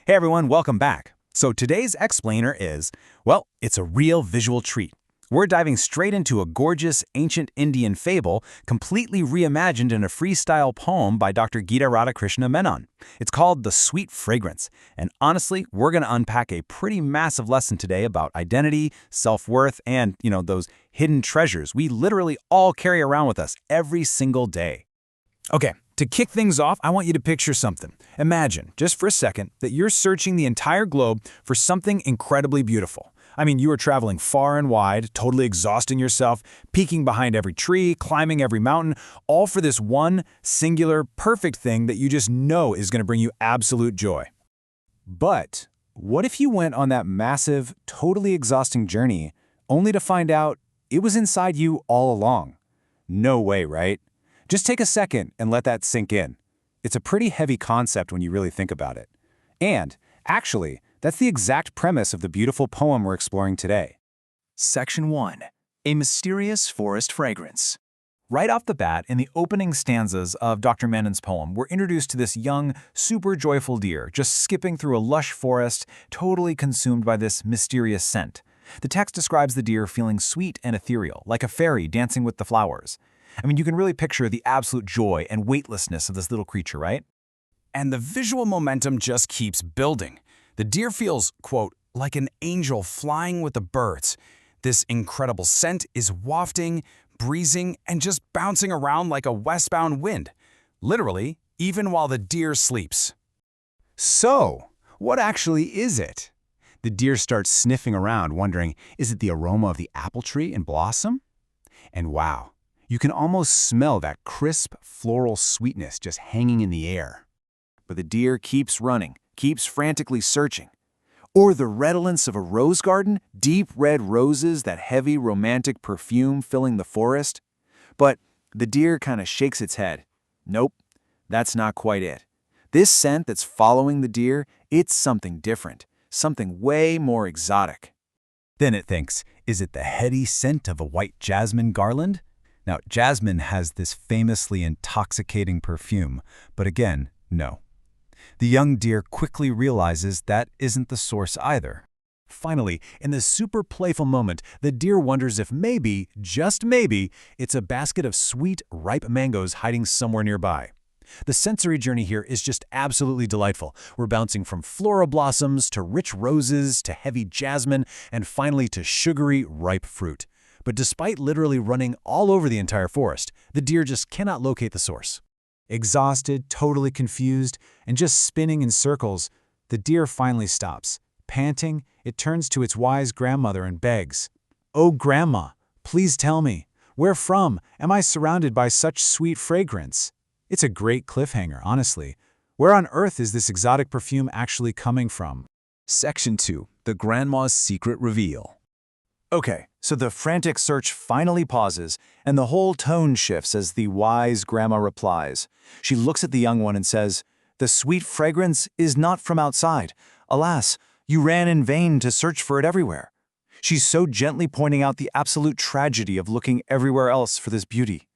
Hey everyone, welcome back. So today's explainer is, well, it's a real visual treat. We're diving straight into a gorgeous ancient Indian fable completely reimagined in a freestyle poem by Dr. Gita Radhakrishna Menon. It's called The Sweet Fragrance. And honestly, we're going to unpack a pretty massive lesson today about identity, self-worth, and, those hidden treasures we literally all carry around with us every single day. Okay, to kick things off, I want you to picture something. Imagine, just for a second, that you're searching the entire globe for something incredibly beautiful. I mean, you are traveling far and wide, totally exhausting yourself, peeking behind every tree, climbing every mountain, all for this one, singular, perfect thing that you just know is going to bring you absolute joy. But what if you went on that massive, totally exhausting journey, only to find out it was inside you all along? No way, right? Just take a second and let that sink in. It's a pretty heavy concept when you really think about it. And, actually, that's the exact premise of the beautiful poem we're exploring today. Section 1. A Mysterious Forest Fragrance. Right off the bat, in the opening stanzas of Dr. Menon's poem, we're introduced to this young, super joyful deer just skipping through a lush forest, totally consumed by this mysterious scent. The text describes the deer feeling sweet and ethereal, like a fairy dancing with the flowers. I mean, you can really picture the absolute joy and weightlessness of this little creature, right? And the visual momentum just keeps building. The deer feels, quote, like an angel flying with the birds. This incredible scent is wafting, breezing, and just bouncing around like a westbound wind. Literally, even while the deer sleeps. So, what actually is it? The deer starts sniffing around, wondering, is it the aroma of the apple tree in blossom? And wow, you can almost smell that crisp, floral sweetness just hanging in the air. But the deer keeps running, keeps frantically searching. Or the redolence of a rose garden, deep red roses, that heavy romantic perfume filling the forest. But the deer kind of shakes its head. Nope, that's not quite it. This scent that's following the deer, it's something different, something way more exotic. Then it thinks, is it the heady scent of a white jasmine garland? Now, jasmine has this famously intoxicating perfume, but again, no. The young deer quickly realizes that isn't the source either. Finally, in this super playful moment, the deer wonders if maybe, just maybe, it's a basket of sweet, ripe mangoes hiding somewhere nearby. The sensory journey here is just absolutely delightful. We're bouncing from floral blossoms to rich roses to heavy jasmine and finally to sugary, ripe fruit. But despite literally running all over the entire forest, the deer just cannot locate the source. Exhausted, totally confused, and just spinning in circles, the deer finally stops. Panting, it turns to its wise grandmother and begs, "Oh, Grandma, please tell me, where from am I surrounded by such sweet fragrance?" It's a great cliffhanger, honestly. Where on earth is this exotic perfume actually coming from? Section 2. The Grandma's Secret Reveal. Okay, so the frantic search finally pauses, and the whole tone shifts as the wise grandma replies. She looks at the young one and says, "The sweet fragrance is not from outside. Alas, you ran in vain to search for it everywhere." She's so gently pointing out the absolute tragedy of looking everywhere else for this beauty.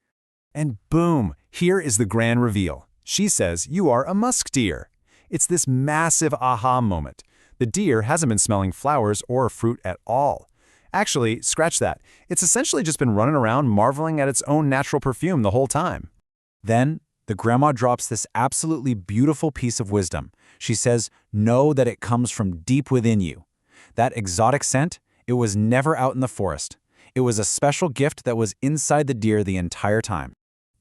And boom, here is the grand reveal. She says, "You are a musk deer." It's this massive aha moment. The deer hasn't been smelling flowers or fruit at all. Actually, scratch that. It's essentially just been running around marveling at its own natural perfume the whole time. Then, the grandma drops this absolutely beautiful piece of wisdom. She says, know that it comes from deep within you. That exotic scent, it was never out in the forest. It was a special gift that was inside the deer the entire time.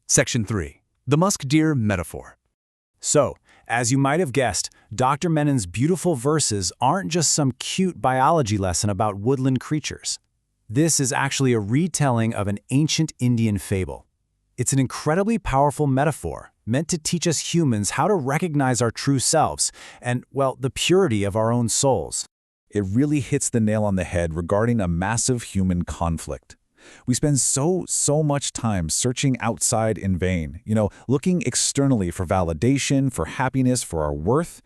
Section 3. The Musk Deer Metaphor. So, as you might have guessed, Dr. Menon's beautiful verses aren't just some cute biology lesson about woodland creatures. This is actually a retelling of an ancient Indian fable. It's an incredibly powerful metaphor meant to teach us humans how to recognize our true selves and, well, the purity of our own souls. It really hits the nail on the head regarding a massive human conflict. We spend so much time searching outside in vain, looking externally for validation, for happiness, for our worth.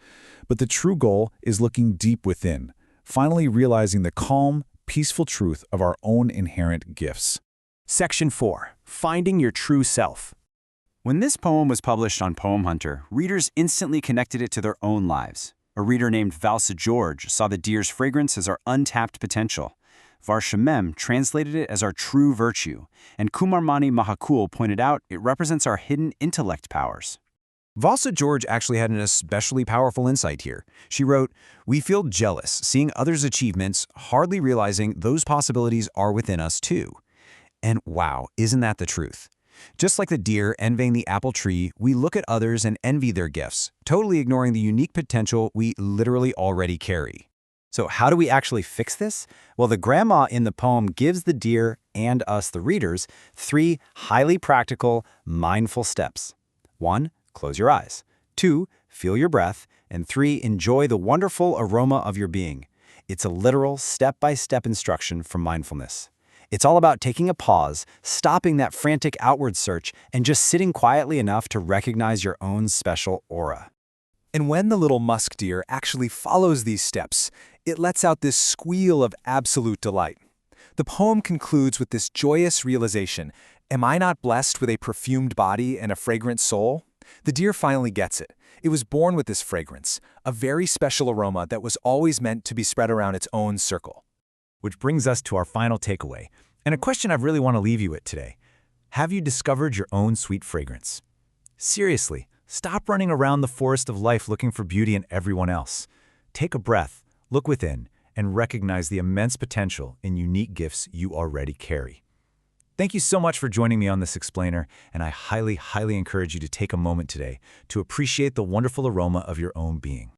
But the true goal is looking deep within, finally realizing the calm, peaceful truth of our own inherent gifts. Section 4. Finding Your True Self. When this poem was published on Poem Hunter, readers instantly connected it to their own lives. A reader named Valsa George saw the deer's fragrance as our untapped potential. Varsha Mem translated it as our true virtue, and Kumarmani Mahakul pointed out it represents our hidden intellect powers. Valsa George actually had an especially powerful insight here. She wrote, "We feel jealous seeing others' achievements, hardly realizing those possibilities are within us too." And wow, isn't that the truth? Just like the deer envying the apple tree, we look at others and envy their gifts, totally ignoring the unique potential we literally already carry. So how do we actually fix this? Well, the grandma in the poem gives the deer and us, the readers, 3 highly practical, mindful steps. 1. Close your eyes. 2. Feel your breath. And 3. Enjoy the wonderful aroma of your being. It's a literal, step-by-step instruction for mindfulness. It's all about taking a pause, stopping that frantic outward search, and just sitting quietly enough to recognize your own special aura. And when the little musk deer actually follows these steps, it lets out this squeal of absolute delight. The poem concludes with this joyous realization: am I not blessed with a perfumed body and a fragrant soul? The deer finally gets it. It was born with this fragrance, a very special aroma that was always meant to be spread around its own circle. Which brings us to our final takeaway, and a question I really want to leave you with today. Have you discovered your own sweet fragrance? Seriously, stop running around the forest of life looking for beauty in everyone else. Take a breath, look within, and recognize the immense potential and unique gifts you already carry. Thank you so much for joining me on this explainer, and I highly, highly encourage you to take a moment today to appreciate the wonderful aroma of your own being.